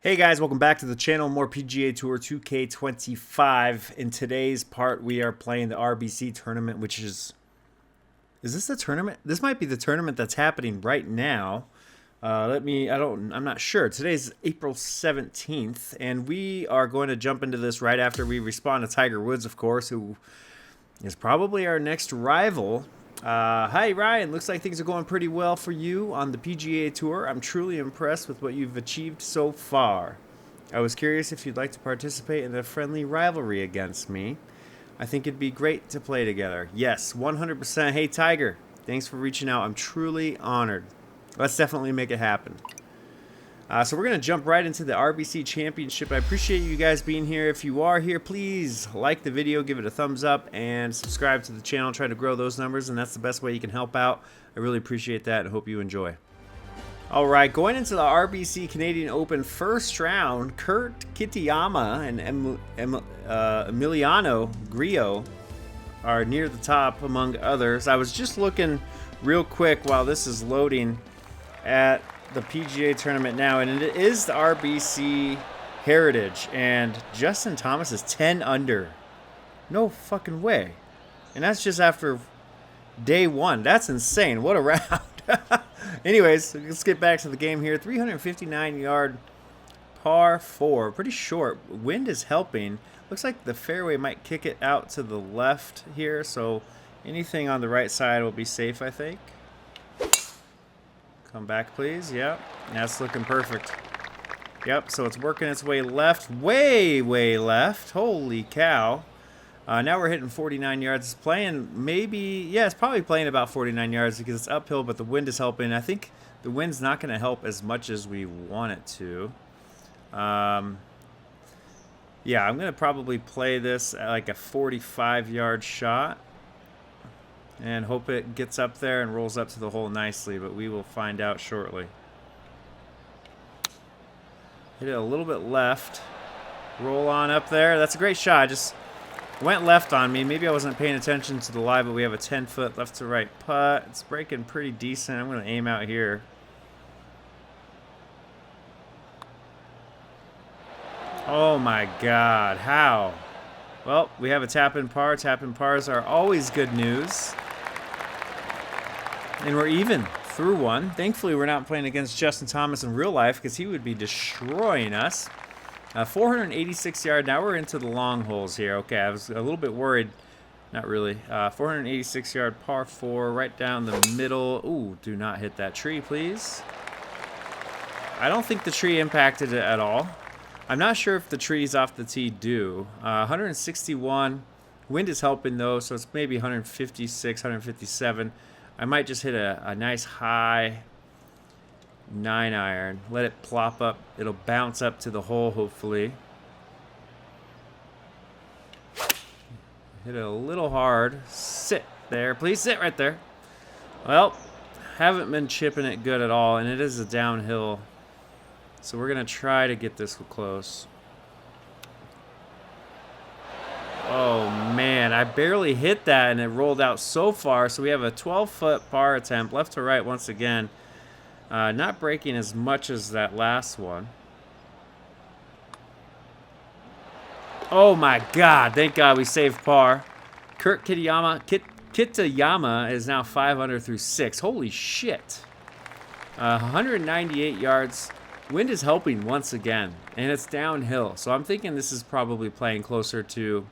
Hey guys, welcome back to the channel. More PGA Tour 2K25. In today's part, we are playing the RBC tournament, which is this the tournament? This might be the tournament that's happening right now. I'm not sure. Today's April 17th, and we are going to jump into this right after we respond to Tiger Woods, of course, who is probably our next rival. Hi Ryan, looks like things are going pretty well for you on the PGA Tour. I'm truly impressed with what you've achieved so far. I was curious if you'd like to participate in a friendly rivalry against me. I think it'd be great to play together. Yes, 100%. Hey Tiger, thanks for reaching out. I'm truly honored. Let's definitely make it happen. So we're going to jump right into the RBC Championship. I appreciate you guys being here. If you are here, please like the video, give it a thumbs up, and subscribe to the channel. Try to grow those numbers, and that's the best way you can help out. I really appreciate that and hope you enjoy. All right, going into the RBC Canadian Open first round, Kurt Kitayama and Emiliano Grillo are near the top among others. I was just looking real quick while this is loading at the PGA tournament now, and it is the RBC Heritage, and Justin Thomas is 10 under. No fucking way. And that's just after day one. That's insane. What a round. Anyways, let's get back to the game here. 359-yard par 4. Pretty short. Wind is helping. Looks like the fairway might kick it out to the left here, so anything on the right side will be safe, I think. Come back, please. Yep. That's looking perfect. Yep, so it's working its way left. Way left. Holy cow. Now we're hitting 49 yards. It's playing maybe... Yeah, it's probably playing about 49 yards because it's uphill, but the wind is helping. I think the wind's not going to help as much as we want it to. Yeah, I'm going to probably play this at like a 45-yard shot and hope it gets up there and rolls up to the hole nicely, but we will find out shortly. Hit it a little bit left. Roll on up there. That's a great shot. I just went left on me. Maybe I wasn't paying attention to the live, but we have a 10-foot left to right putt. It's breaking pretty decent. I'm going to aim out here. Oh my God, how? Well, we have a tap-in par. Tap-in pars are always good news. And we're even through one. Thankfully, we're not playing against Justin Thomas in real life because he would be destroying us. 486 yard. Now we're into the long holes here. Okay, I was a little bit worried. Not really. 486 yard par 4 right down the middle. Ooh, do not hit that tree, please. I don't think the tree impacted it at all. I'm not sure if the trees off the tee do. 161. Wind is helping though, so it's maybe 156, 157. I might just hit a nice high 9-iron. Let it plop up. It'll bounce up to the hole, hopefully. Hit it a little hard. Sit there. Please sit right there. Well, haven't been chipping it good at all, and it is a downhill. So we're going to try to get this close. Oh, man. I barely hit that, and it rolled out so far. So we have a 12-foot par attempt, left to right once again. Not breaking as much as that last one. Oh, my God. Thank God we saved par. Kurt Kitayama is now 5 under through 6. Holy shit. 198 yards. Wind is helping once again, and it's downhill. So I'm thinking this is probably playing closer to,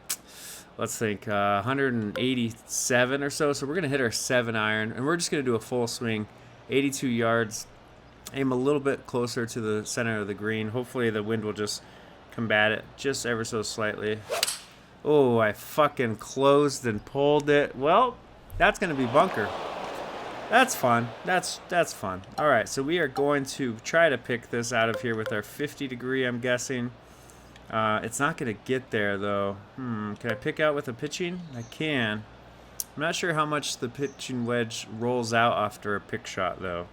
let's think, 187 or so. So we're going to hit our 7-iron, and we're just going to do a full swing, 82 yards. Aim a little bit closer to the center of the green. Hopefully the wind will just combat it just ever so slightly. Oh, I fucking closed and pulled it. Well, that's going to be bunker. That's fun. That's fun. All right, so we are going to try to pick this out of here with our 50 degree, I'm guessing. It's not going to get there, though. Can I pick out with a pitching? I can. I'm not sure how much the pitching wedge rolls out after a pick shot, though.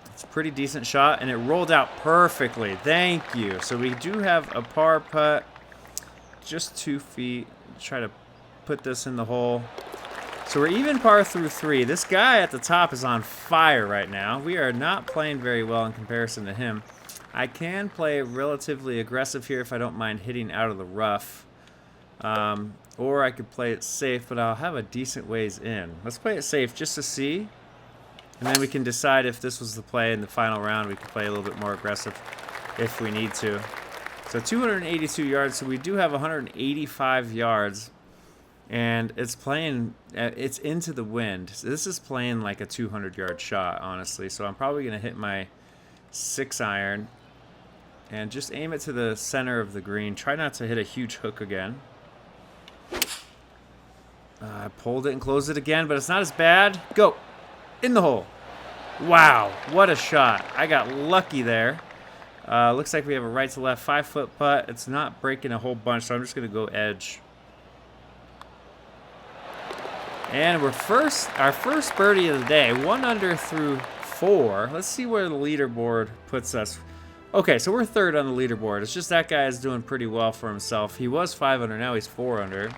It's a pretty decent shot, and it rolled out perfectly. Thank you. So we do have a par putt, just 2 feet. Try to put this in the hole. So we're even par through 3. This guy at the top is on fire right now. We are not playing very well in comparison to him. I can play relatively aggressive here if I don't mind hitting out of the rough. Or I could play it safe, but I'll have a decent ways in. Let's play it safe just to see. And then we can decide if this was the play in the final round. We can play a little bit more aggressive if we need to. So 282 yards, so we do have 185 yards. And it's playing, it's into the wind. So this is playing like a 200-yard shot, honestly. So I'm probably going to hit my 6-iron and just aim it to the center of the green. Try not to hit a huge hook again. I pulled it and closed it again, but it's not as bad. Go. In the hole. Wow, what a shot. I got lucky there. Looks like we have a right to left 5-foot putt. It's not breaking a whole bunch, so I'm just going to go edge. And we're our first birdie of the day. 1 under through 4. Let's see where the leaderboard puts us. Okay, so we're 3rd on the leaderboard. It's just that guy is doing pretty well for himself. He was 5 under, now he's 4 under.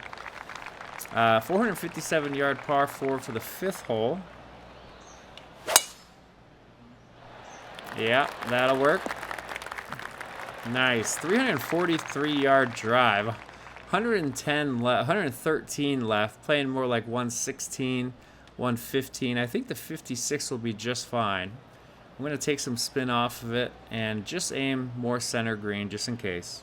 457-yard par 4 for the 5th hole. Yeah, that'll work. Nice. 343-yard drive. 113 left. Playing more like 116, 115. I think the 56 will be just fine. I'm going to take some spin off of it and just aim more center green just in case.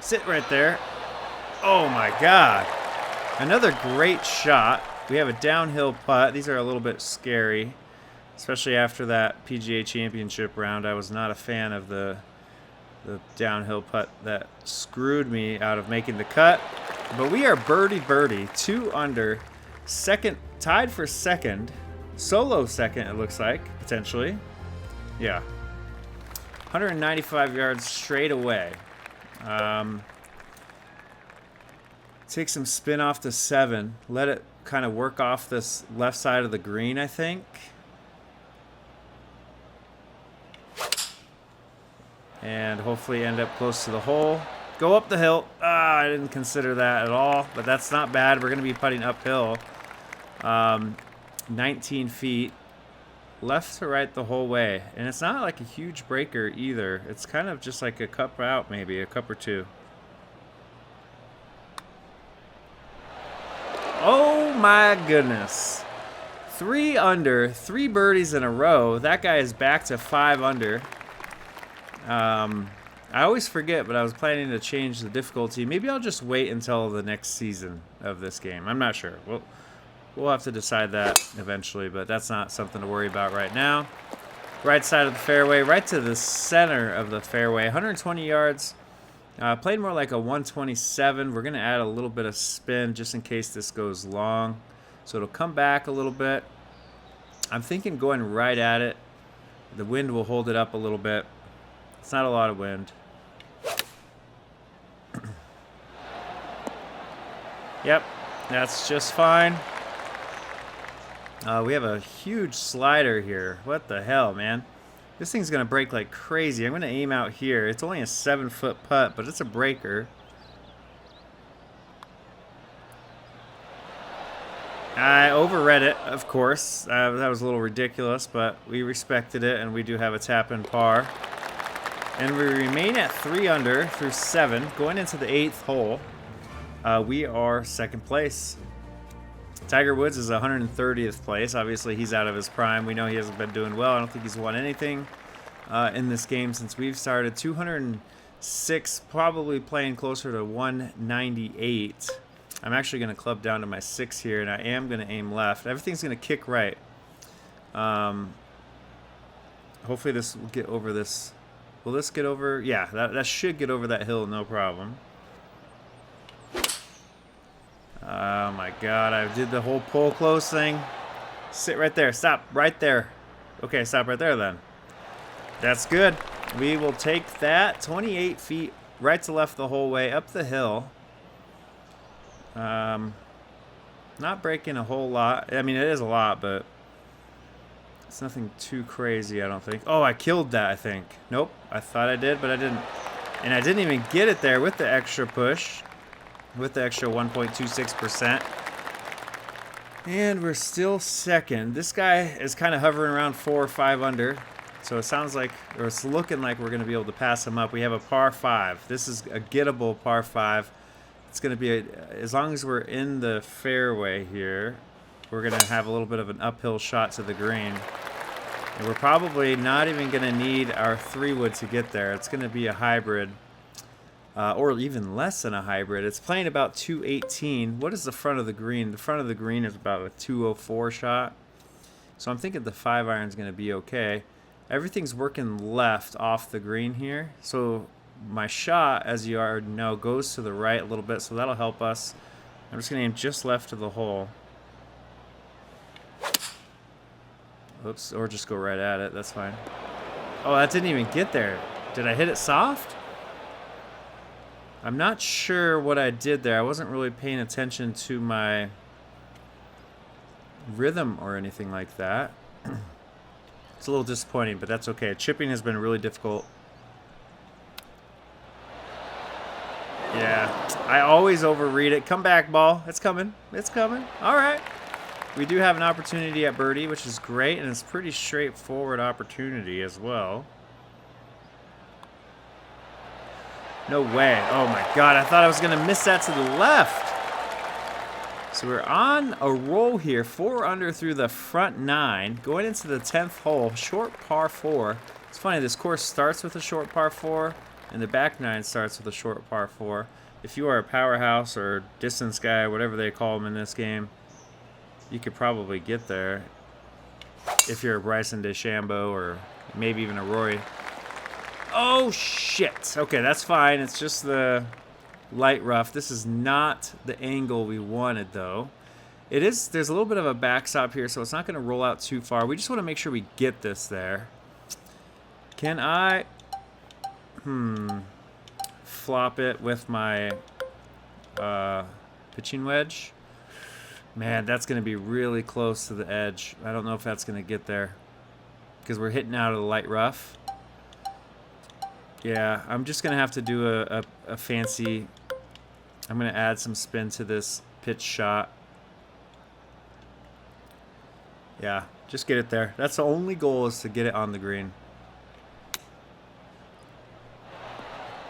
Sit right there. Oh my God. Another great shot. We have a downhill putt. These are a little bit scary, especially after that PGA Championship round. I was not a fan of the downhill putt that screwed me out of making the cut. But we are birdie, 2 under, second, tied for second, solo second it looks like, potentially. Yeah. 195 yards straight away. Take some spin off to 7. Let it kind of work off this left side of the green, I think. And hopefully end up close to the hole. Go up the hill. Ah, I didn't consider that at all, but that's not bad. We're going to be putting uphill. 19 feet. Left to right the whole way. And it's not like a huge breaker either. It's kind of just like a cup out, maybe. A cup or two. Oh my goodness. 3 under. 3 birdies in a row. That guy is back to 5 under. I always forget, but I was planning to change the difficulty. Maybe I'll just wait until the next season of this game. I'm not sure. We'll have to decide that eventually, but that's not something to worry about right now. Right side of the fairway, right to the center of the fairway. 120 yards. Played more like a 127. We're going to add a little bit of spin just in case this goes long. So it'll come back a little bit. I'm thinking going right at it. The wind will hold it up a little bit. It's not a lot of wind. Yep, that's just fine. We have a huge slider here. What the hell, man? This thing's going to break like crazy. I'm going to aim out here. It's only a 7-foot putt, but it's a breaker. I overread it, of course. That was a little ridiculous, but we respected it, and we do have a tap-in par. And we remain at 3 under through 7. Going into the 8th hole, we are 2nd place. Tiger Woods is 130th place. Obviously, he's out of his prime. We know he hasn't been doing well. I don't think he's won anything in this game since we've started. 206, probably playing closer to 198. I'm actually going to club down to my 6 here, and I am going to aim left. Everything's going to kick right. Hopefully this will get over this. Will this get over? Yeah, that should get over that hill, no problem. Oh my God, I did the whole pull close thing. Sit right there, stop right there. Okay, stop right there then. That's good. We will take that 28 feet right to left the whole way up the hill. Not breaking a whole lot. I mean, it is a lot, but it's nothing too crazy, I don't think. Oh, I killed that, I think. Nope, I thought I did, but I didn't. And I didn't even get it there with the extra push, with the extra 1.26%. And we're still second. This guy is kind of hovering around 4 or 5 under. So it sounds like, or it's looking like we're going to be able to pass him up. We have a par 5. This is a gettable par 5. It's going to be, as long as we're in the fairway here, we're going to have a little bit of an uphill shot to the green. And we're probably not even going to need our 3-wood to get there. It's going to be a hybrid, or even less than a hybrid. It's playing about 218. What is the front of the green? The front of the green is about a 204 shot. So I'm thinking the 5-iron is going to be okay. Everything's working left off the green here. So my shot, as you already know, goes to the right a little bit. So that'll help us. I'm just going to aim just left of the hole. Oops, or just go right at it. That's fine. Oh, that didn't even get there. Did I hit it soft? I'm not sure what I did there. I wasn't really paying attention to my rhythm or anything like that. It's a little disappointing, but that's okay. Chipping has been really difficult. Yeah, I always overread it. Come back, ball. It's coming. It's coming. All right. We do have an opportunity at birdie, which is great, and it's a pretty straightforward opportunity as well. No way. Oh, my God. I thought I was going to miss that to the left. So we're on a roll here. 4 under through the front 9. Going into the 10th hole. Short par 4. It's funny. This course starts with a short par 4, and the back 9 starts with a short par 4. If you are a powerhouse or distance guy, whatever they call them in this game, you could probably get there if you're a Bryson DeChambeau or maybe even a Rory. Oh, shit. Okay, that's fine. It's just the light rough. This is not the angle we wanted, though. It is. There's a little bit of a backstop here, so it's not going to roll out too far. We just want to make sure we get this there. Can I flop it with my pitching wedge? Man, that's going to be really close to the edge. I don't know if that's going to get there because we're hitting out of the light rough. Yeah, I'm just going to have to do a fancy... I'm going to add some spin to this pitch shot. Yeah, just get it there. That's the only goal, is to get it on the green.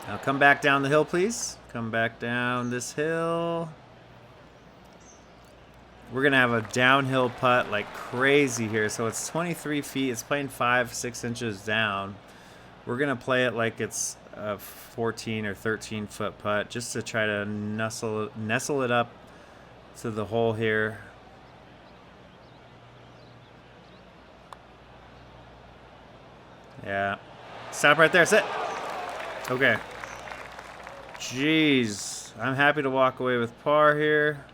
Now come back down the hill, please. Come back down this hill. We're going to have a downhill putt like crazy here. So it's 23 feet. It's playing 5-6 inches down. We're going to play it like it's a 14 or 13 foot putt just to try to nestle it up to the hole here. Yeah. Stop right there. Sit. Okay. Jeez. I'm happy to walk away with par here.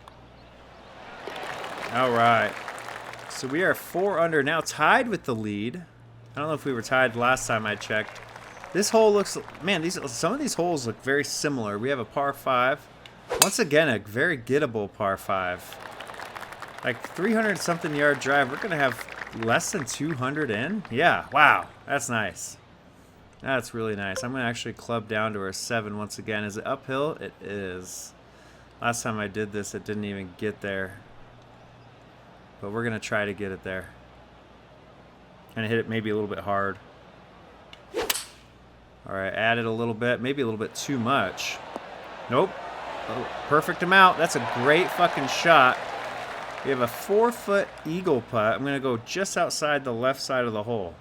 All right. So we are 4 under now, tied with the lead. I don't know if we were tied last time I checked. This hole looks, man, some of these holes look very similar. We have a par 5. Once again, a very gettable par 5. Like 300 something yard drive. We're going to have less than 200 in. Yeah, wow. That's nice. That's really nice. I'm going to actually club down to our 7 once again. Is it uphill? It is. Last time I did this, it didn't even get there. But we're going to try to get it there. And hit it maybe a little bit hard. All right, add it a little bit. Maybe a little bit too much. Nope. Oh, perfect amount. That's a great fucking shot. We have a 4-foot eagle putt. I'm going to go just outside the left side of the hole.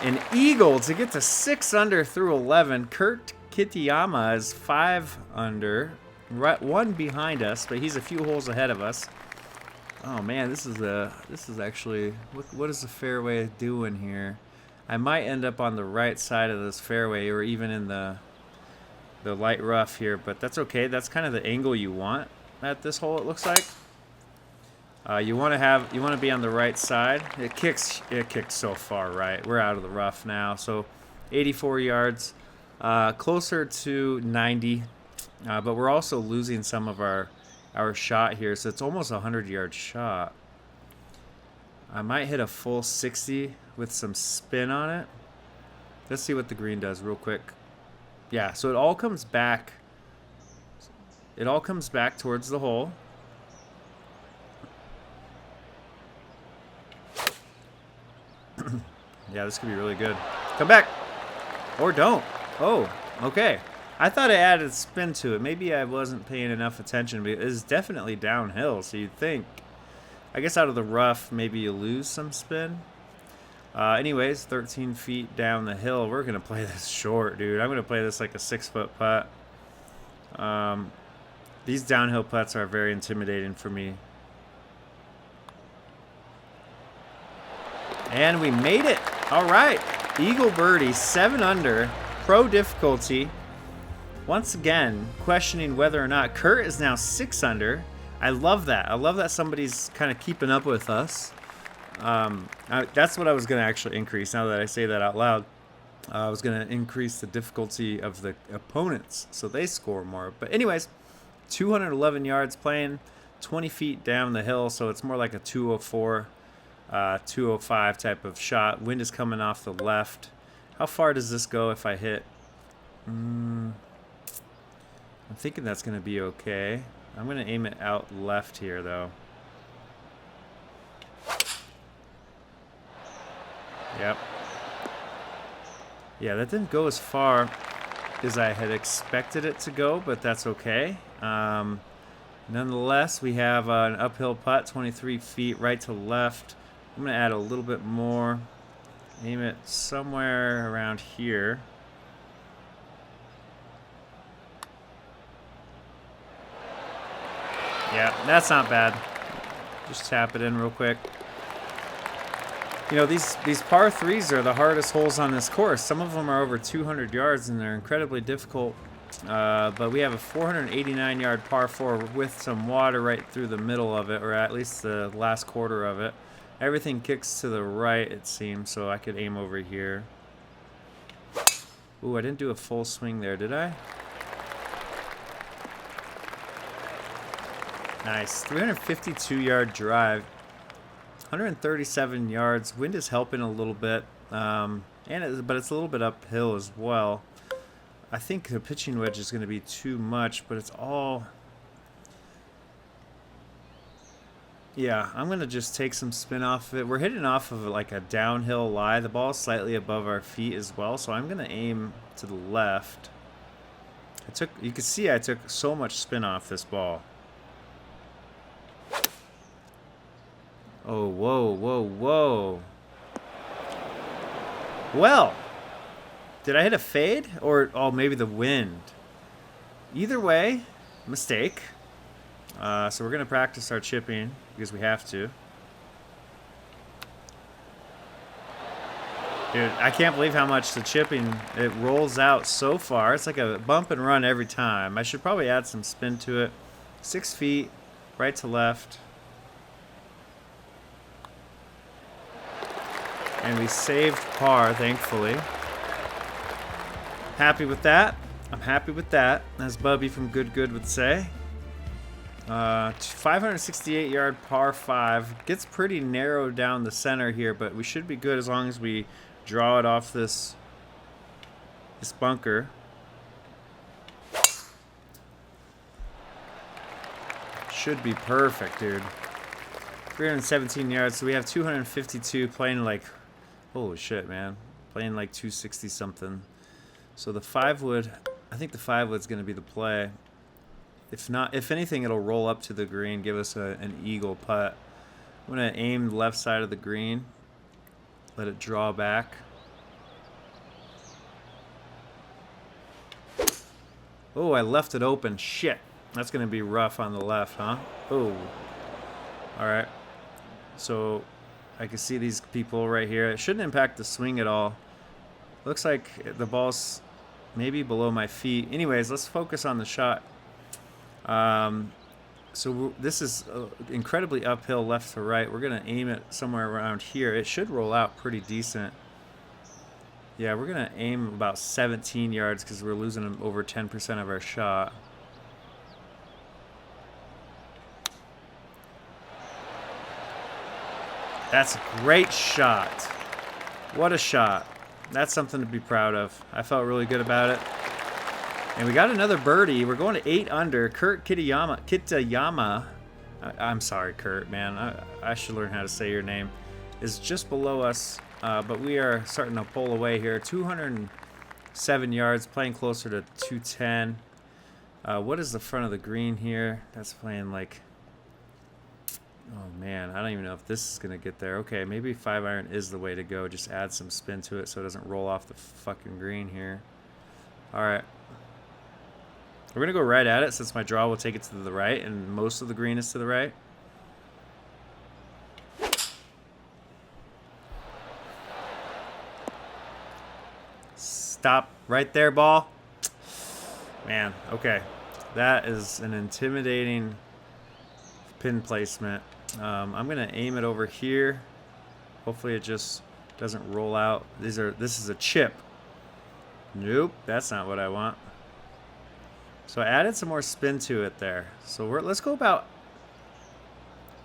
An eagle to get to 6 under through 11. Kurt Kitayama is 5 under. Right, 1 behind us, but he's a few holes ahead of us. Oh man, this is actually, what is the fairway doing here? I might end up on the right side of this fairway, or even in the light rough here, but that's okay. That's kind of the angle you want at this hole, it looks like. You want to be on the right side. It kicks so far right. We're out of the rough now, so 84 yards, closer to 90. But we're also losing some of our shot here, so it's almost a 100-yard shot. I might hit a full 60 with some spin on it. Let's see what the green does real quick. Yeah, so it all comes back. It all comes back towards the hole. Yeah, this could be really good. Come back. Or don't. Oh, okay. I thought it added spin to it. Maybe I wasn't paying enough attention, but it's definitely downhill, so you'd think. I guess out of the rough, maybe you lose some spin. Anyways, 13 feet down the hill. We're going to play this short, dude. I'm going to play this like a 6-foot putt. These downhill putts are very intimidating for me. And we made it. All right. Eagle birdie, 7 under. Pro difficulty. Once again, questioning whether or not Kurt is now 6 under. I love that. I love that somebody's kind of keeping up with us. That's what I was going to actually increase. Now that I say that out loud, I was going to increase the difficulty of the opponents so they score more. But anyways, 211 yards playing 20 feet down the hill, so it's more like a 204, 205 type of shot. Wind is coming off the left. How far does this go if I hit? I'm thinking that's going to be okay. I'm going to aim it out left here, though. Yep. Yeah, that didn't go as far as I had expected it to go, but that's okay. Nonetheless, we have an uphill putt, 23 feet right to left. I'm going to add a little bit more. Aim it somewhere around here. Yeah, that's not bad. Just tap it in real quick. You know, these par 3s are the hardest holes on this course. Some of them are over 200 yards, and they're incredibly difficult. But we have a 489-yard par 4 with some water right through the middle of it, or at least the last quarter of it. Everything kicks to the right, it seems, so I could aim over here. Ooh, I didn't do a full swing there, did I? Nice. 352-yard drive. 137 yards. Wind is helping a little bit, but it's a little bit uphill as well. I think the pitching wedge is going to be too much, but it's all... Yeah, I'm going to just take some spin off of it. We're hitting off of like a downhill lie. The ball is slightly above our feet as well, so I'm going to aim to the left. You can see I took so much spin off this ball. Oh, whoa, whoa, whoa. Well, did I hit a fade? Or, oh, maybe the wind. Either way, mistake. So we're going to practice our chipping because we have to. Dude, I can't believe how much the chipping, it rolls out so far. It's like a bump and run every time. I should probably add some spin to it. 6 feet, right to left. And we saved par, thankfully. Happy with that. I'm happy with that, as Bubby from Good would say. 568-yard par 5. Gets pretty narrow down the center here, but we should be good as long as we draw it off this bunker. Should be perfect, dude. 317 yards, so we have 252 playing like... Holy shit, man. Playing like 260 something. So the 5-wood, I think the 5-wood's going to be the play. If not, if anything, it'll roll up to the green, give us an eagle putt. I'm going to aim the left side of the green. Let it draw back. Oh, I left it open. Shit. That's going to be rough on the left, huh? Oh. All right. So... I can see these people right here. It shouldn't impact the swing at all. Looks like the ball's maybe below my feet. Anyways, let's focus on the shot. So this is incredibly uphill left to right. We're going to aim it somewhere around here. It should roll out pretty decent. Yeah, we're going to aim about 17 yards because we're losing over 10% of our shot. That's a great shot. What a shot. That's something to be proud of. I felt really good about it. And we got another birdie. We're going to 8 under. Kurt Kitayama. I'm sorry, Kurt, man. I should learn how to say your name. Is just below us, but we are starting to pull away here. 207 yards, playing closer to 210. What is the front of the green here? That's playing like... Oh, man. I don't even know if this is going to get there. Okay, maybe 5-iron is the way to go. Just add some spin to it so it doesn't roll off the fucking green here. All right. We're going to go right at it since my draw will take it to the right and most of the green is to the right. Stop right there, ball. Man, okay. That is an intimidating pin placement. I'm going to aim it over here. Hopefully it just doesn't roll out. This is a chip. Nope, that's not what I want. So I added some more spin to it there. So let's go about,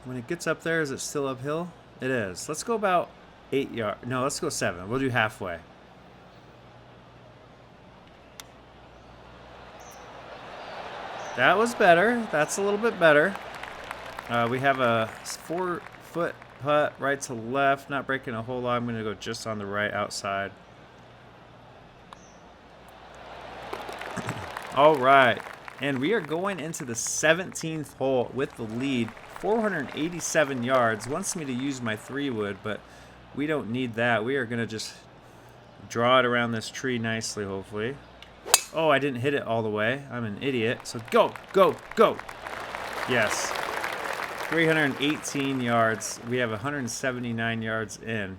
when it gets up there, is it still uphill? It is. Let's go about 8 yards. No, let's go 7. We'll do halfway. That was better. That's a little bit better. We have a 4-foot putt right to left. Not breaking a whole lot. I'm going to go just on the right outside. All right, and we are going into the 17th hole with the lead, 487 yards. Wants me to use my 3-wood, but we don't need that. We are going to just draw it around this tree nicely, hopefully. Oh, I didn't hit it all the way. I'm an idiot. So go, go, go. Yes. 318 yards. We have 179 yards in.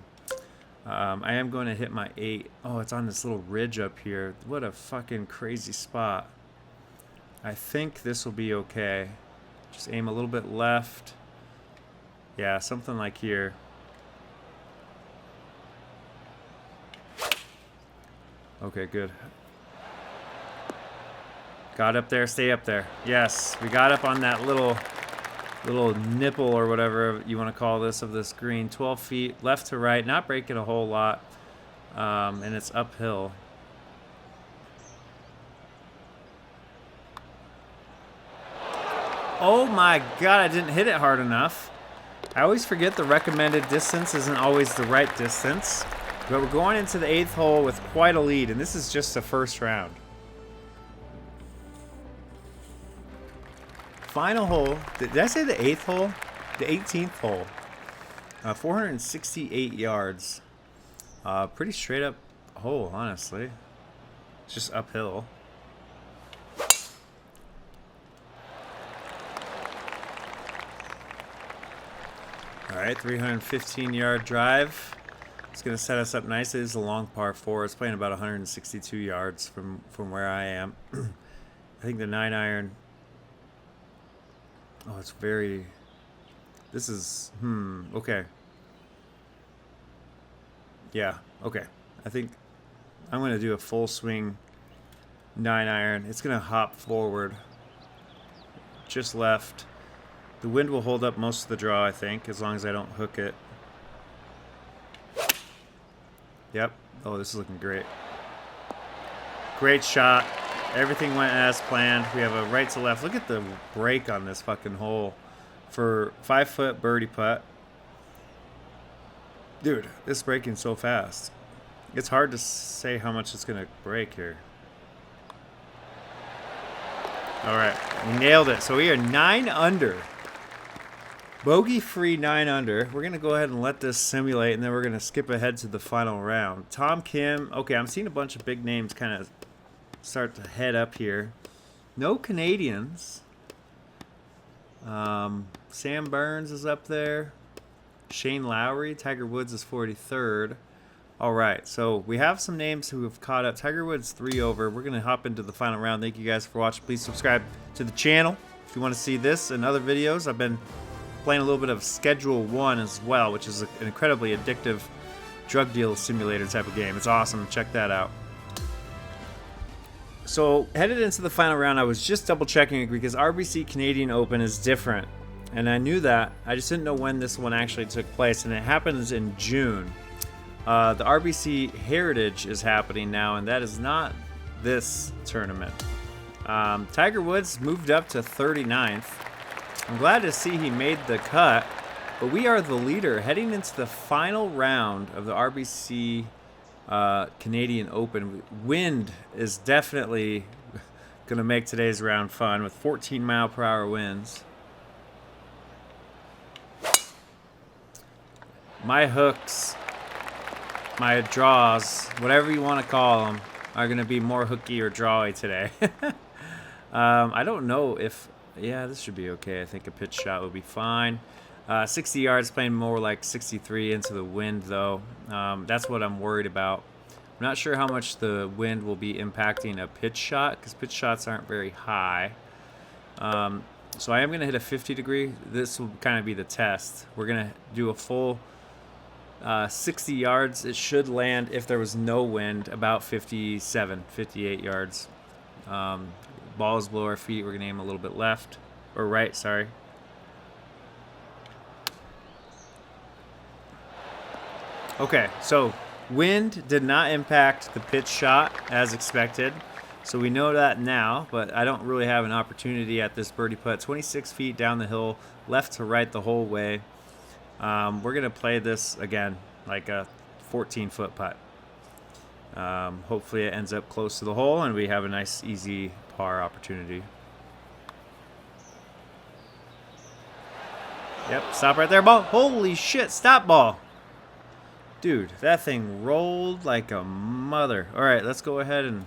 I am going to hit my 8. Oh, it's on this little ridge up here. What a fucking crazy spot. I think this will be okay. Just aim a little bit left. Yeah, something like here. Okay, good. Got up there, stay up there. Yes, we got up on that little nipple or whatever you want to call this of this green. 12 feet left to right, not breaking a whole lot, and it's uphill. Oh my god, I didn't hit it hard enough. I always forget the recommended distance isn't always the right distance, but we're going into the 8th hole with quite a lead, and this is just the first round. Final hole. Did I say the 8th hole? The 18th hole. 468 yards. Pretty straight up hole, honestly. It's just uphill. All right, 315-yard drive. It's going to set us up nicely. This is a long par 4. It's playing about 162 yards from where I am. I think the 9-iron... Oh, it's very... This is... okay. Yeah, okay. I think I'm going to do a full swing 9-iron. It's going to hop forward. Just left. The wind will hold up most of the draw, I think, as long as I don't hook it. Yep. Oh, this is looking great. Great shot. Everything went as planned. We have a right to left. Look at the break on this fucking hole for 5-foot birdie putt. Dude, this breaking so fast. It's hard to say how much it's going to break here. All right, we nailed it. So we are 9 under. Bogey-free 9 under. We're going to go ahead and let this simulate, and then we're going to skip ahead to the final round. Tom Kim. Okay, I'm seeing a bunch of big names kind of start to head up here. No Canadians. Sam Burns is up there. Shane Lowry. Tiger Woods is 43rd. All right, so we have some names who have caught up. Tiger Woods 3 over. We're going to hop into the final round. Thank you guys for watching. Please subscribe to the channel if you want to see this and other videos. I've been playing a little bit of Schedule 1 as well, which is an incredibly addictive drug deal simulator type of game. It's awesome. Check that out. So headed into the final round, I was just double checking because RBC Canadian Open is different, and I knew that. I just didn't know when this one actually took place, and it happens in June. The RBC Heritage is happening now, and that is not this tournament. Tiger Woods moved up to 39th. I'm glad to see he made the cut, but we are the leader heading into the final round of the RBC Canadian Open. Wind is definitely going to make today's round fun with 14-mile-per-hour winds. My hooks, my draws, whatever you want to call them, are going to be more hooky or drawy today. I don't know if... Yeah, this should be okay. I think a pitch shot would be fine. 60 yards, playing more like 63 into the wind, though. That's what I'm worried about. I'm not sure how much the wind will be impacting a pitch shot, because pitch shots aren't very high. So I am going to hit a 50 degree. This will kind of be the test. We're going to do a full 60 yards. It should land, if there was no wind, about 57, 58 yards. Balls below our feet. We're going to aim a little bit left, or right, sorry. Okay, so wind did not impact the pitch shot as expected. So we know that now, but I don't really have an opportunity at this birdie putt. 26 feet down the hill, left to right the whole way. We're going to play this again like a 14-foot putt. Hopefully it ends up close to the hole and we have a nice, easy par opportunity. Yep, stop right there, ball. Holy shit, stop ball. Dude, that thing rolled like a mother. All right, let's go ahead and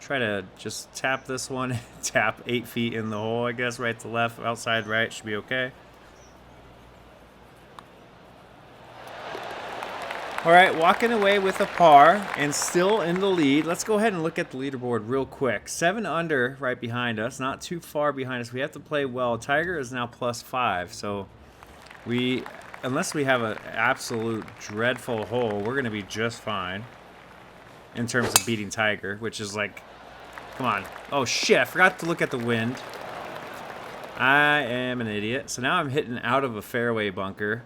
try to just tap this one. Tap 8 feet in the hole, I guess, right to left, outside right, should be okay. All right, walking away with a par and still in the lead. Let's go ahead and look at the leaderboard real quick. 7 under right behind us, not too far behind us. We have to play well. Tiger is now +5, so unless we have an absolute dreadful hole, we're going to be just fine in terms of beating Tiger, which is like, come on. Oh, shit, I forgot to look at the wind. I am an idiot. So now I'm hitting out of a fairway bunker.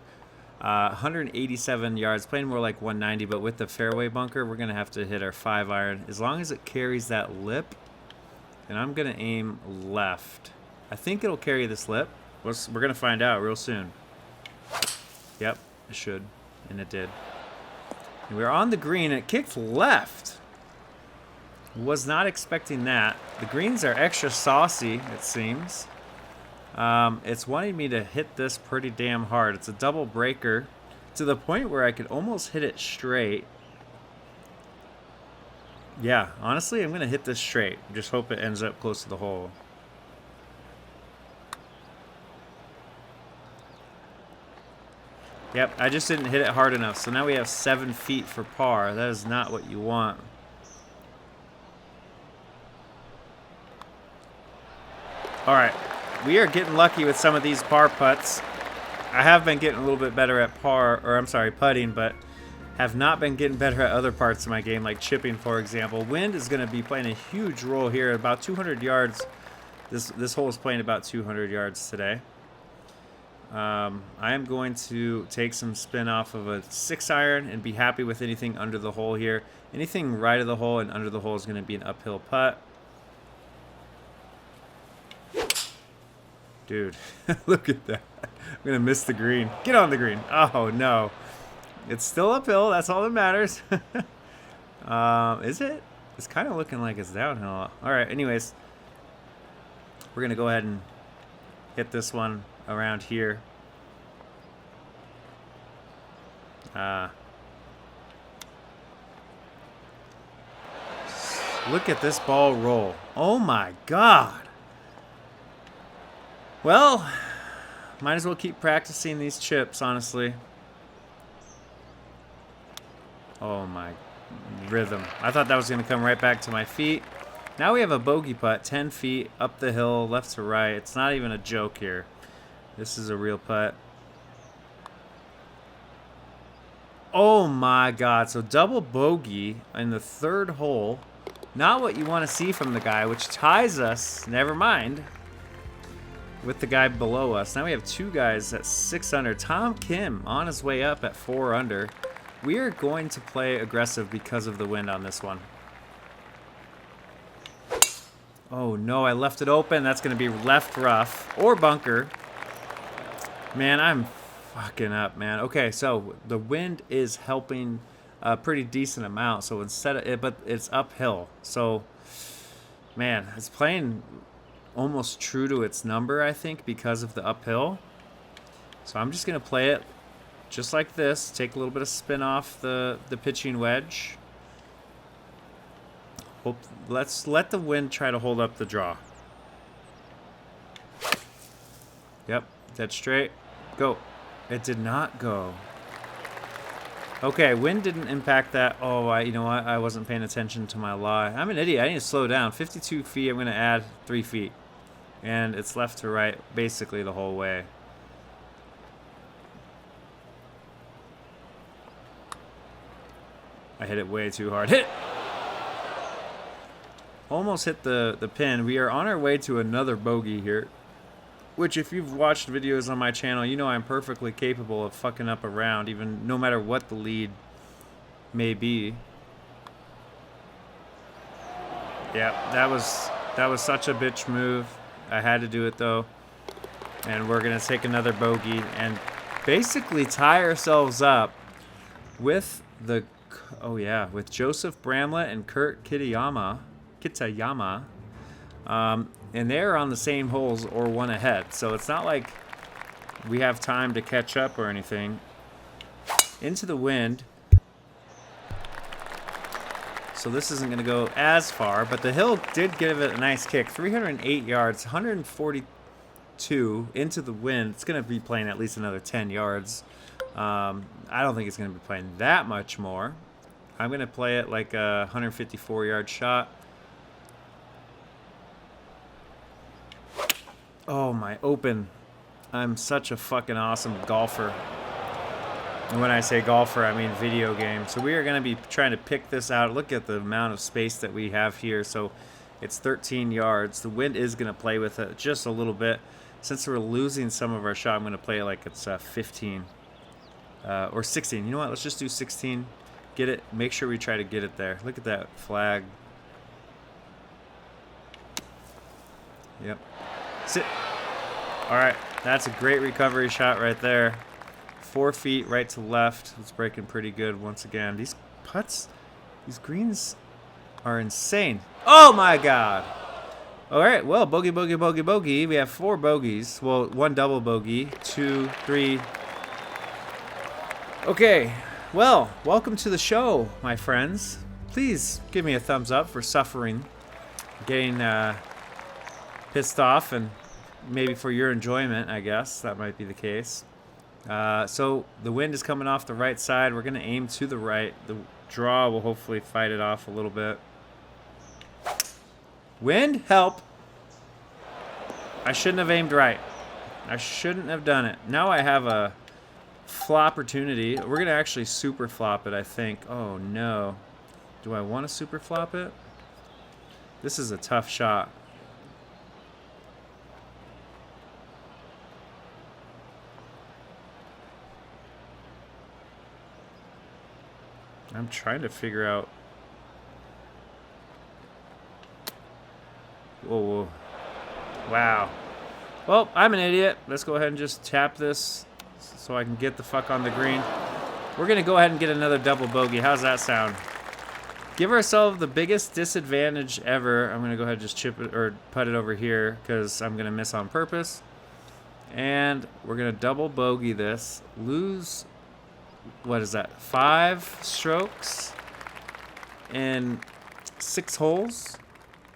187 yards, playing more like 190, but with the fairway bunker, we're going to have to hit our 5-iron. As long as it carries that lip, and I'm going to aim left. I think it'll carry this lip. We're going to find out real soon. Yep, it should, and it did. And we're on the green, and it kicked left. Was not expecting that. The greens are extra saucy, it seems. It's wanting me to hit this pretty damn hard. It's a double breaker to the point where I could almost hit it straight. Yeah, honestly, I'm going to hit this straight. Just hope it ends up close to the hole. Yep, I just didn't hit it hard enough. So now we have 7 feet for par. That is not what you want. All right. We are getting lucky with some of these par putts. I have been getting a little bit better at putting, but have not been getting better at other parts of my game, like chipping, for example. Wind is going to be playing a huge role here. About 200 yards. This hole is playing about 200 yards today. I am going to take some spin off of a 6-iron and be happy with anything under the hole here. Anything right of the hole and under the hole is going to be an uphill putt. Dude, look at that. I'm going to miss the green. Get on the green. Oh, no. It's still uphill. That's all that matters. Is it? It's kind of looking like it's downhill. All right, anyways. We're going to go ahead and hit this one around here. Look at this ball roll. Oh, my God. Well, might as well keep practicing these chips, honestly. Oh, my rhythm. I thought that was going to come right back to my feet. Now we have a bogey putt, 10 feet up the hill, left to right. It's not even a joke here. This is a real putt. Oh, my God. So double bogey in the 3rd hole. Not what you want to see from the guy, which ties us, never mind, with the guy below us. Now we have 2 guys at 6 under. Tom Kim on his way up at 4 under. We are going to play aggressive because of the wind on this one. Oh no, I left it open. That's going to be left rough or bunker. Man, I'm fucking up, man. Okay, so the wind is helping a pretty decent amount. So instead of it, but it's uphill. So, man, it's playing almost true to its number, I think, because of the uphill. So I'm just going to play it just like this. Take a little bit of spin off the pitching wedge. Let's let the wind try to hold up the draw. Yep, dead straight. Go. It did not go. Okay, wind didn't impact that. Oh, you know what? I wasn't paying attention to my lie. I'm an idiot. I need to slow down. 52 feet. I'm going to add 3 feet. And it's left to right basically the whole way. I hit it way too hard. Hit! Almost hit the pin. We are on our way to another bogey here. Which, if you've watched videos on my channel, you know I'm perfectly capable of fucking up a round, even no matter what the lead may be. Yeah, that was such a bitch move. I had to do it though. And we're gonna take another bogey and basically tie ourselves up with the with Joseph Bramlett and Kurt Kitayama. And they're on the same holes or one ahead. So it's not like we have time to catch up or anything. Into the wind. So this isn't going to go as far, but the hill did give it a nice kick. 308 yards, 142 into the wind. It's going to be playing at least another 10 yards. I don't think it's going to be playing that much more. I'm going to play it like a 154-yard shot. Oh, my open. I'm such a fucking awesome golfer. And when I say golfer, I mean video game. So we are going to be trying to pick this out. Look at the amount of space that we have here. So it's 13 yards. The wind is going to play with it just a little bit. Since we're losing some of our shot, I'm going to play it like it's 15 or 16. You know what? Let's just do 16. Get it. Make sure we try to get it there. Look at that flag. Yep. Sit. All right. That's a great recovery shot right there. 4 feet right to left. It's breaking pretty good once again. These putts, these greens are insane. Oh my God. All right. Well, bogey, bogey, bogey, bogey. We have 4 bogeys. Well, 1 double bogey. 2, 3. Okay. Well, welcome to the show, my friends. Please give me a thumbs up for suffering, getting pissed off, and maybe for your enjoyment, I guess. That might be the case. So the wind is coming off the right side. We're going to aim to the right. The draw will hopefully fight it off a little bit. Wind, help. I shouldn't have aimed right. I shouldn't have done it. Now I have a flop opportunity. We're going to actually super flop it, I think. Oh, no. Do I want to super flop it? This is a tough shot. I'm trying to figure out. Whoa, whoa. Wow. Well, I'm an idiot. Let's go ahead and just tap this so I can get the fuck on the green. We're going to go ahead and get another double bogey. How's that sound? Give ourselves the biggest disadvantage ever. I'm going to go ahead and just chip it or put it over here because I'm going to miss on purpose. And we're going to double bogey this. Lose, what is that, 5 strokes in 6 holes?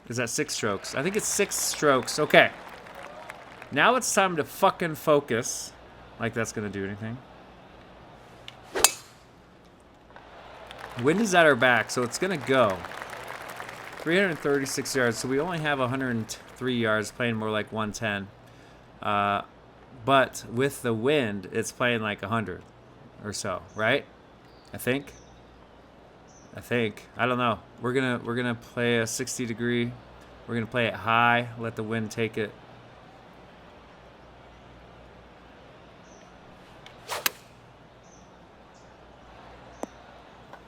Is that 6 strokes? I think it's 6 strokes. Okay. Now it's time to fucking focus. Like that's going to do anything. Wind is at our back, so it's going to go. 336 yards, so we only have 103 yards, playing more like 110. But with the wind, it's playing like 100 or so, right? I think. I don't know. We're gonna play a 60 degree. We're gonna play it high, let the wind take it.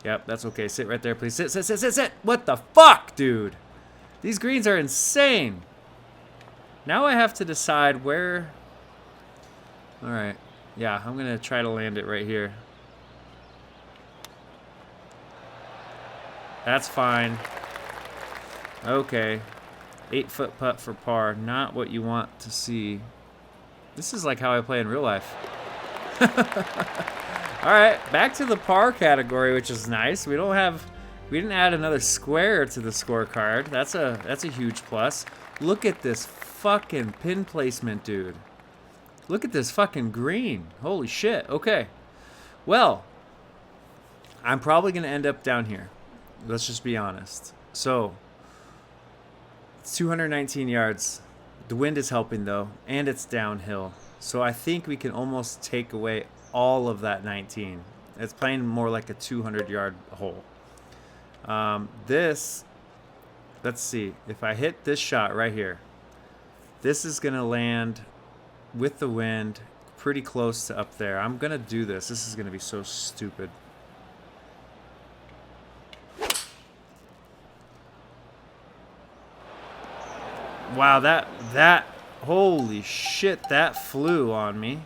Yep, that's okay. Sit right there, please. Sit, sit, sit, sit, sit. What the fuck, dude? These greens are insane. Now I have to decide where... All right. Yeah, I'm going to try to land it right here. That's fine. Okay. 8-foot putt for par. Not what you want to see. This is like how I play in real life. All right, back to the par category, which is nice. We didn't add another square to the scorecard. That's a huge plus. Look at this fucking pin placement, dude. Look at this fucking green. Holy shit. Okay. Well, I'm probably going to end up down here. Let's just be honest. So, it's 219 yards. The wind is helping, though, and it's downhill. So I think we can almost take away all of that 19. It's playing more like a 200-yard hole. Let's see. If I hit this shot right here, this is going to land with the wind pretty close to up there. I'm going to do this. This is going to be so stupid. Wow, that holy shit, that flew on me.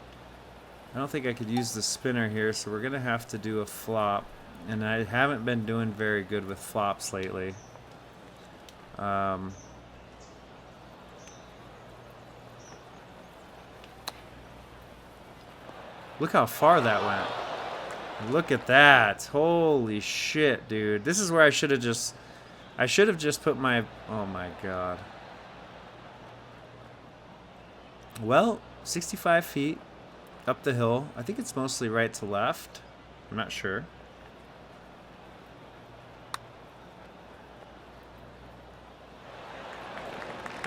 I don't think I could use the spinner here, so we're going to have to do a flop. And I haven't been doing very good with flops lately. Look how far that went. Look at that. Holy shit, dude. This is where I should have just put my... Oh my god. Well, 65 feet up the hill. I think it's mostly right to left. I'm not sure.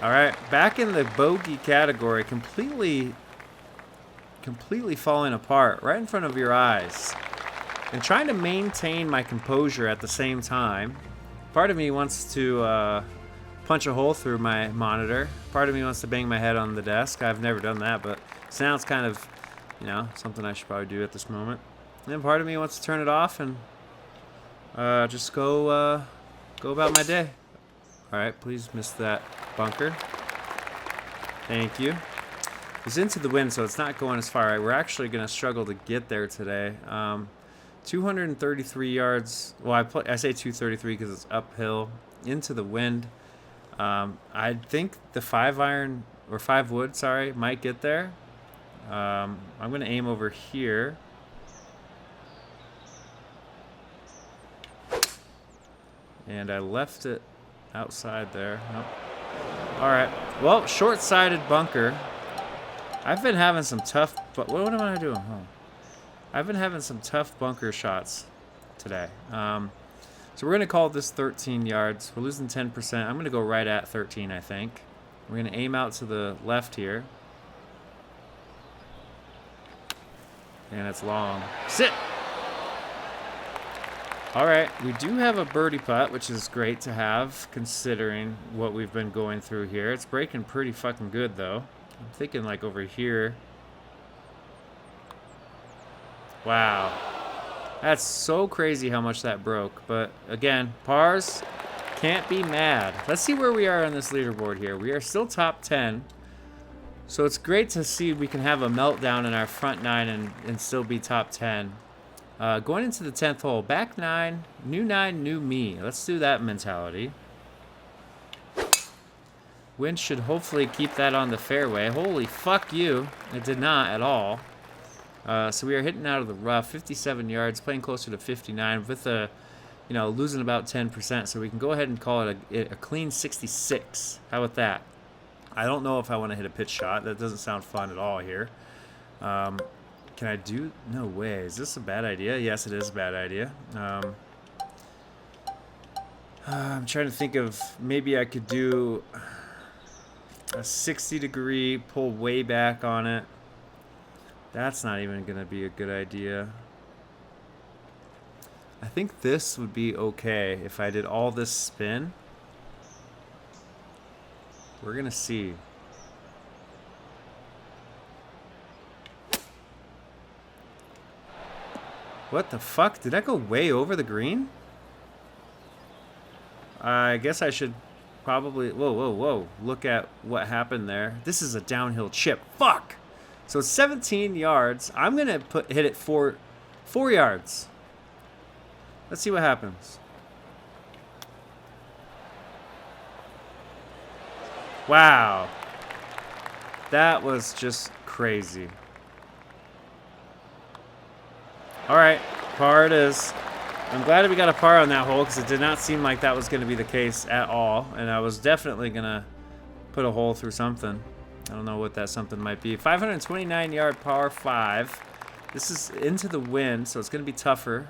All right, back in the bogey category, completely falling apart right in front of your eyes. And trying to maintain my composure at the same time. Part of me wants to punch a hole through my monitor. Part of me wants to bang my head on the desk. I've never done that, but sounds kind of, you know, something I should probably do at this moment. And then part of me wants to turn it off and just go about my day. All right, please miss that bunker. Thank you. It's into the wind, so it's not going as far. We're actually going to struggle to get there today. 233 yards. Well, I say 233 because it's uphill into the wind. I think the 5-iron or 5-wood, sorry, might get there. I'm going to aim over here. And I left it outside there. Nope. All right. Well, short-sided bunker. I've been having some tough... But what am I doing? Oh. I've been having some tough bunker shots today. So we're going to call this 13 yards. We're losing 10%. I'm going to go right at 13, I think. We're going to aim out to the left here. And it's long. Sit! All right, we do have a birdie putt, which is great to have, considering what we've been going through here. It's breaking pretty fucking good, though. I'm thinking, like, over here. Wow. That's so crazy how much that broke. But, again, pars, can't be mad. Let's see where we are on this leaderboard here. We are still top 10. So it's great to see we can have a meltdown in our front 9 and still be top 10. Going into the 10th hole, back 9, new me. Let's do that mentality. Wind should hopefully keep that on the fairway. Holy fuck you. It did not at all. So we are hitting out of the rough, 57 yards, playing closer to 59 with a, you know, losing about 10%. So we can go ahead and call it a clean 66. How about that? I don't know if I want to hit a pitch shot. That doesn't sound fun at all here. Can I do? No way. Is this a bad idea? Yes, it is a bad idea. I'm trying to think of maybe I could do a 60-degree, pull way back on it. That's not even going to be a good idea. I think this would be okay if I did all this spin. We're going to see. What the fuck? Did that go way over the green? I guess I should probably... Whoa, whoa, whoa. Look at what happened there. This is a downhill chip. Fuck! So it's 17 yards. I'm going to hit it 4 yards. Let's see what happens. Wow. That was just crazy. Alright, par it is. I'm glad we got a par on that hole because it did not seem like that was going to be the case at all. And I was definitely going to put a hole through something. I don't know what that something might be. 529 yard par 5. This is into the wind, so it's going to be tougher.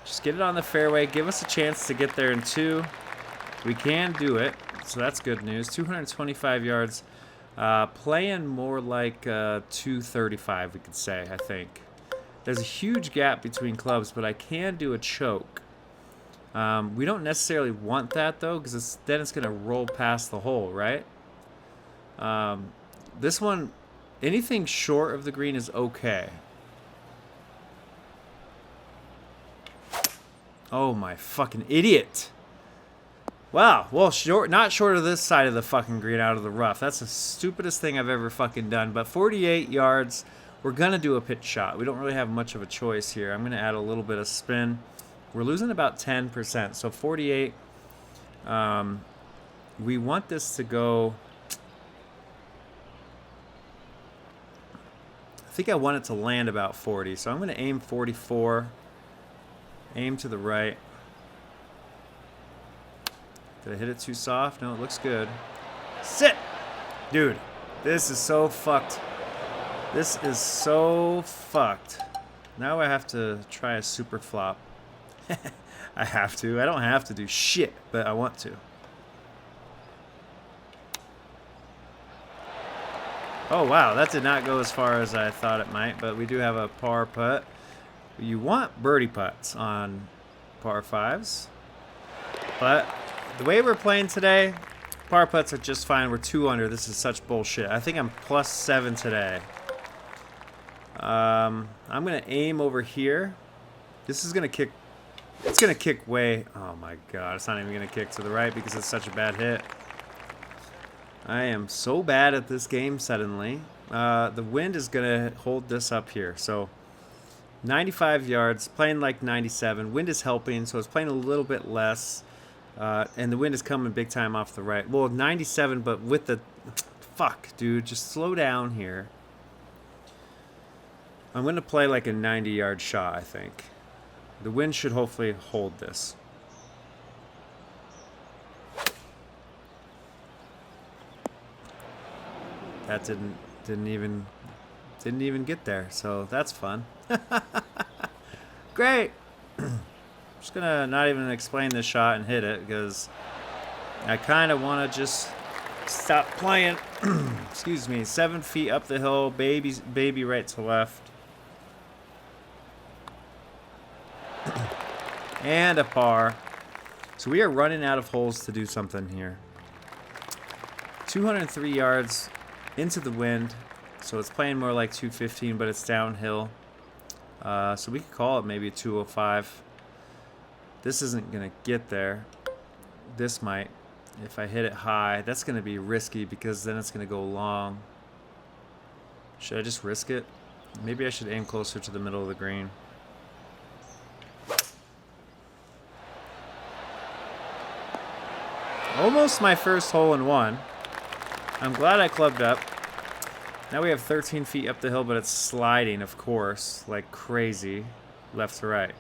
Just get it on the fairway. Give us a chance to get there in 2. We can do it, so that's good news. 225 yards. Playing more like 235, we could say, I think. There's a huge gap between clubs, but I can do a choke. We don't necessarily want that, though, because then it's going to roll past the hole, right? This one, anything short of the green is okay. Oh, my fucking idiot. Wow, well, not short of this side of the fucking green out of the rough. That's the stupidest thing I've ever fucking done. But 48 yards, we're going to do a pitch shot. We don't really have much of a choice here. I'm going to add a little bit of spin. We're losing about 10%. So 48, we want this to go... I think I want it to land about 40. So I'm going to aim 44. Aim to the right. Did I hit it too soft? No, it looks good. Sit! Dude, this is so fucked. This is so fucked. Now I have to try a super flop. I have to. I don't have to do shit, but I want to. Oh, wow. That did not go as far as I thought it might, but we do have a par putt. You want birdie putts on par 5s, but... the way we're playing today, par putts are just fine. We're 2 under. This is such bullshit. I think I'm +7 today. I'm going to aim over here. This is going to kick. It's going to kick way. Oh my god. It's not even going to kick to the right because it's such a bad hit. I am so bad at this game suddenly. The wind is going to hold this up here. So 95 yards, playing like 97. Wind is helping, so it's playing a little bit less. And the wind is coming big time off the right. Well, 97, but with the... Fuck, dude. Just slow down here. I'm going to play like a 90-yard shot, I think. The wind should hopefully hold this. That didn't even get there, so that's fun. Great! Just gonna not even explain this shot and hit it because I kind of want to just stop playing. Excuse me. 7 feet up the hill, baby right to left, and a par. So we are running out of holes to do something here. 203 yards into the wind, so it's playing more like 215, but it's downhill. So we could call it maybe 205. This isn't going to get there. This might. If I hit it high, that's going to be risky because then it's going to go long. Should I just risk it? Maybe I should aim closer to the middle of the green. Almost my first hole in one. I'm glad I clubbed up. Now we have 13 feet up the hill, but it's sliding, of course, like crazy, left to right.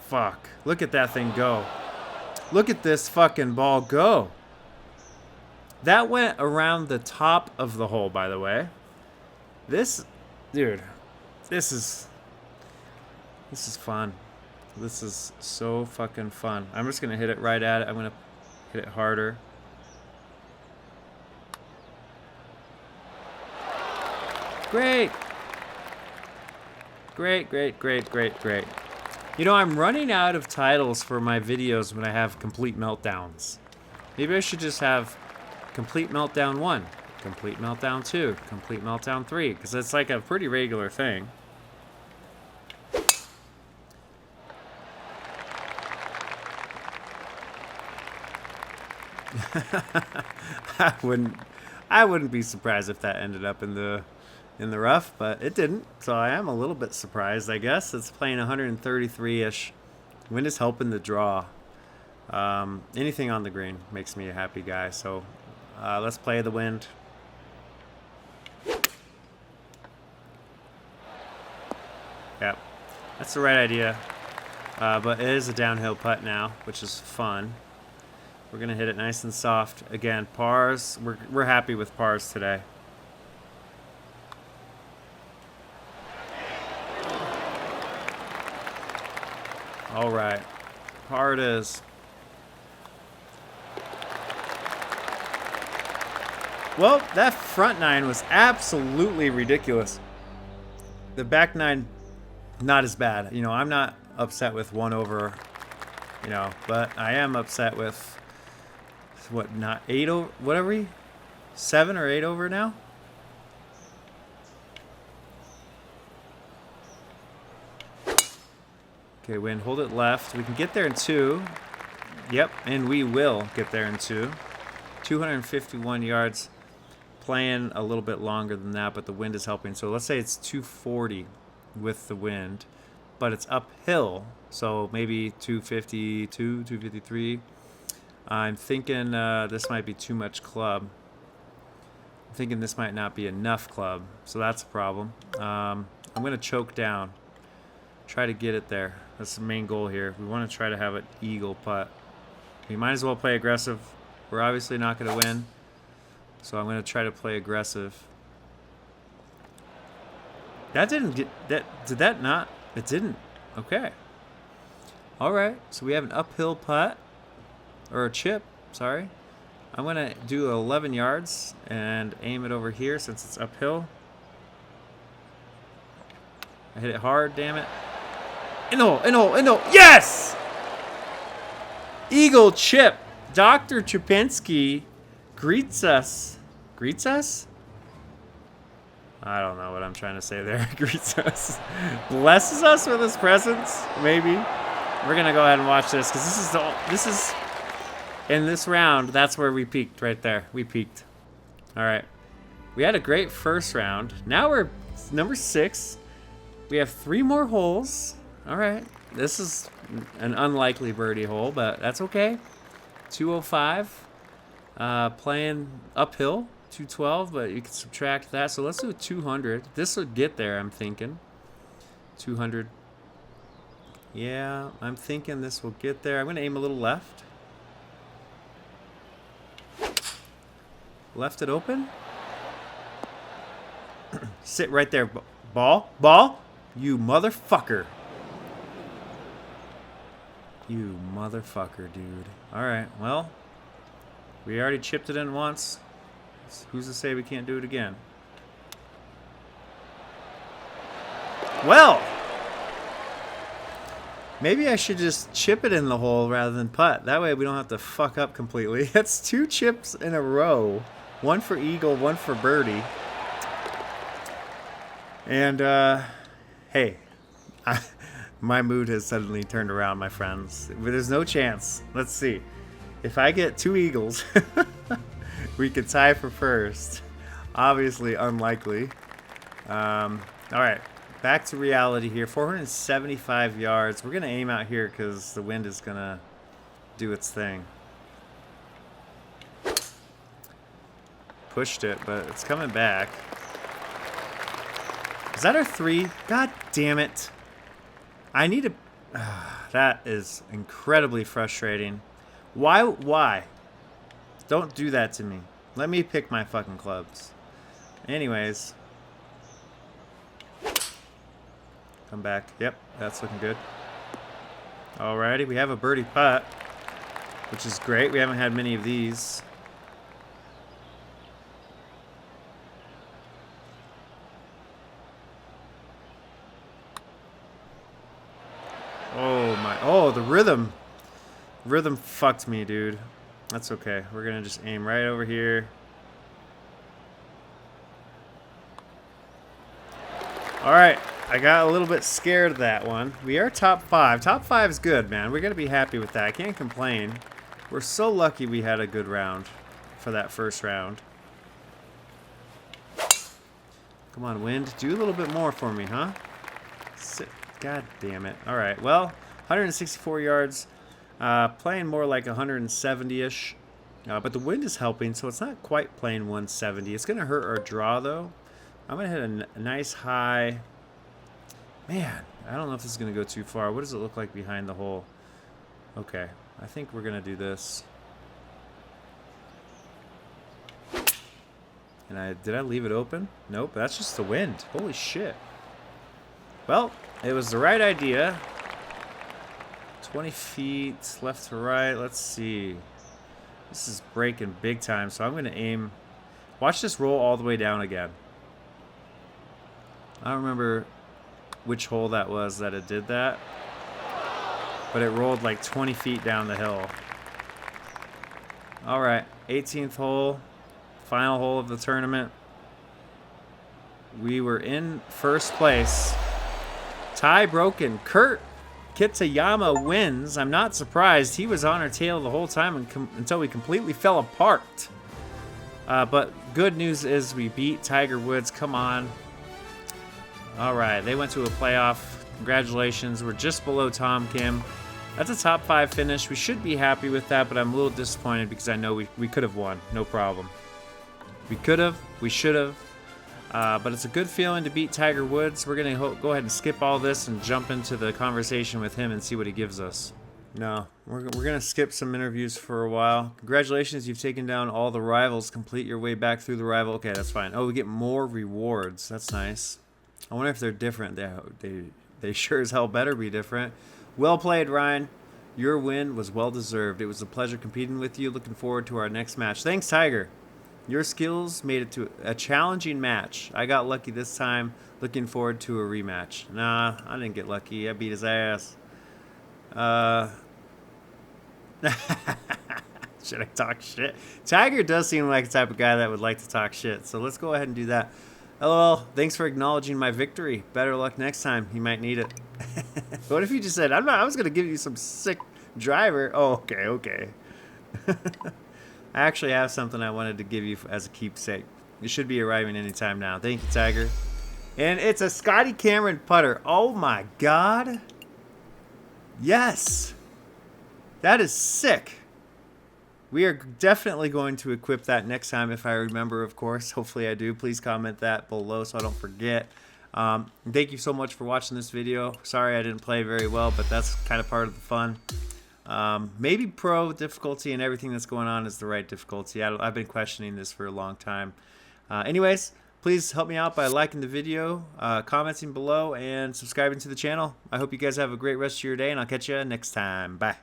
Fuck. Look at that thing go. Look at this fucking ball go. That went around the top of the hole, by the way. This, dude, this is fun. This is so fucking fun. I'm just going to hit it right at it. I'm going to hit it harder. Great. Great, great, great, great, great. You know, I'm running out of titles for my videos when I have complete meltdowns. Maybe I should just have complete meltdown 1, complete meltdown 2, complete meltdown 3, because it's like a pretty regular thing. I wouldn't be surprised if that ended up in the rough, but it didn't. So I am a little bit surprised, I guess. It's playing 133-ish. Wind is helping the draw. Anything on the green makes me a happy guy. So let's play the wind. Yep, that's the right idea. But it is a downhill putt now, which is fun. We're gonna hit it nice and soft. Again, pars. We're happy with pars today. All right, par it is. Well, that front nine was absolutely ridiculous. The back nine, not as bad. You know, I'm not upset with 1 over. You know, but I am upset with. What, not 8 over? What are we? 7 or 8 over now? Okay, wind, hold it left. We can get there in 2. Yep, and we will get there in 2. 251 yards. Playing a little bit longer than that, but the wind is helping. So let's say it's 240 with the wind, but it's uphill. So maybe 252, 253. I'm thinking this might be too much club. I'm thinking this might not be enough club, so that's a problem. I'm going to choke down. Try to get it there. That's the main goal here. We want to try to have an eagle putt. We might as well play aggressive. We're obviously not going to win, so I'm going to try to play aggressive. That didn't get... Did that not? It didn't. Okay. All right, so we have an uphill putt. Or a chip, sorry. I'm going to do 11 yards and aim it over here since it's uphill. I hit it hard, damn it. In the hole, in the hole, in the hole. Yes! Eagle chip. Dr. Chapinski greets us. Greets us? I don't know what I'm trying to say there. Greets us. Blesses us with his presence, maybe. We're going to go ahead and watch this because this is in this round, that's where we peaked right there. We peaked. All right. We had a great first round. Now we're number 6. We have 3 more holes. All right. This is an unlikely birdie hole, but that's okay. 205. Playing uphill. 212, but you can subtract that. So let's do 200. This will get there, I'm thinking. 200. Yeah, I'm thinking this will get there. I'm going to aim a little left. Left it open. Sit right there. Ball. Ball. You motherfucker. You motherfucker, dude. All right, well, we already chipped it in once. Who's to say we can't do it again? Well, maybe I should just chip it in the hole rather than putt. That way we don't have to fuck up completely. That's 2 chips in a row. 1 for eagle, 1 for birdie. And, hey, my mood has suddenly turned around, my friends. There's no chance. Let's see. If I get 2 eagles, we could tie for first. Obviously unlikely. All right, back to reality here. 475 yards. We're going to aim out here because the wind is going to do its thing. Pushed it, but it's coming back. Is that our 3? God damn it. I need to... that is incredibly frustrating. Why? Don't do that to me. Let me pick my fucking clubs. Anyways. Come back. Yep, that's looking good. Alrighty, we have a birdie putt, which is great. We haven't had many of these. Oh my, oh, the rhythm. Rhythm fucked me, dude. That's okay. We're going to just aim right over here. All right. I got a little bit scared of that one. We are top 5. Top 5 is good, man. We're going to be happy with that. I can't complain. We're so lucky we had a good round for that first round. Come on, wind. Do a little bit more for me, huh? Sit. God damn it. All right. Well, 164 yards. Playing more like 170-ish. But the wind is helping, so it's not quite playing 170. It's going to hurt our draw, though. I'm going to hit a nice high. Man, I don't know if this is going to go too far. What does it look like behind the hole? Okay. I think we're going to do this. And did I leave it open? Nope, that's just the wind. Holy shit. Well, it was the right idea. 20 feet left to right. Let's see. This is breaking big time, so I'm going to aim. Watch this roll all the way down again. I don't remember which hole that was that it did that. But it rolled like 20 feet down the hill. All right, 18th hole. Final hole of the tournament. We were in first place. Tie broken. Kurt Kitayama wins. I'm not surprised. He was on our tail the whole time until we completely fell apart. But good news is we beat Tiger Woods. Come on. All right, they went to a playoff. Congratulations. We're just below Tom Kim. That's a top 5 finish. We should be happy with that, but I'm a little disappointed because I know we could have won. No problem. We could have. We should have. But it's a good feeling to beat Tiger Woods. We're going to go ahead and skip all this and jump into the conversation with him and see what he gives us. No, we're going to skip some interviews for a while. Congratulations, you've taken down all the rivals. Complete your way back through the rival. Okay, that's fine. Oh, we get more rewards. That's nice. I wonder if they're different. They sure as hell better be different. Well played, Ryan. Your win was well deserved. It was a pleasure competing with you. Looking forward to our next match. Thanks, Tiger. Your skills made it to a challenging match. I got lucky this time. Looking forward to a rematch. Nah, I didn't get lucky. I beat his ass. Should I talk shit? Tiger does seem like the type of guy that would like to talk shit. So let's go ahead and do that. LOL, thanks for acknowledging my victory. Better luck next time. You might need it. What if you just said, I was going to give you some sick driver. Oh, okay. I actually have something I wanted to give you as a keepsake. It should be arriving anytime now. Thank you, Tiger. And it's a Scotty Cameron putter. Oh, my God. Yes. That is sick. We are definitely going to equip that next time if I remember, of course. Hopefully I do. Please comment that below so I don't forget. Thank you so much for watching this video. Sorry I didn't play very well, but that's kind of part of the fun. Maybe pro difficulty and everything that's going on is the right difficulty. I've been questioning this for a long time. Anyways, please help me out by liking the video, commenting below, and subscribing to the channel. I hope you guys have a great rest of your day, and I'll catch you next time. Bye.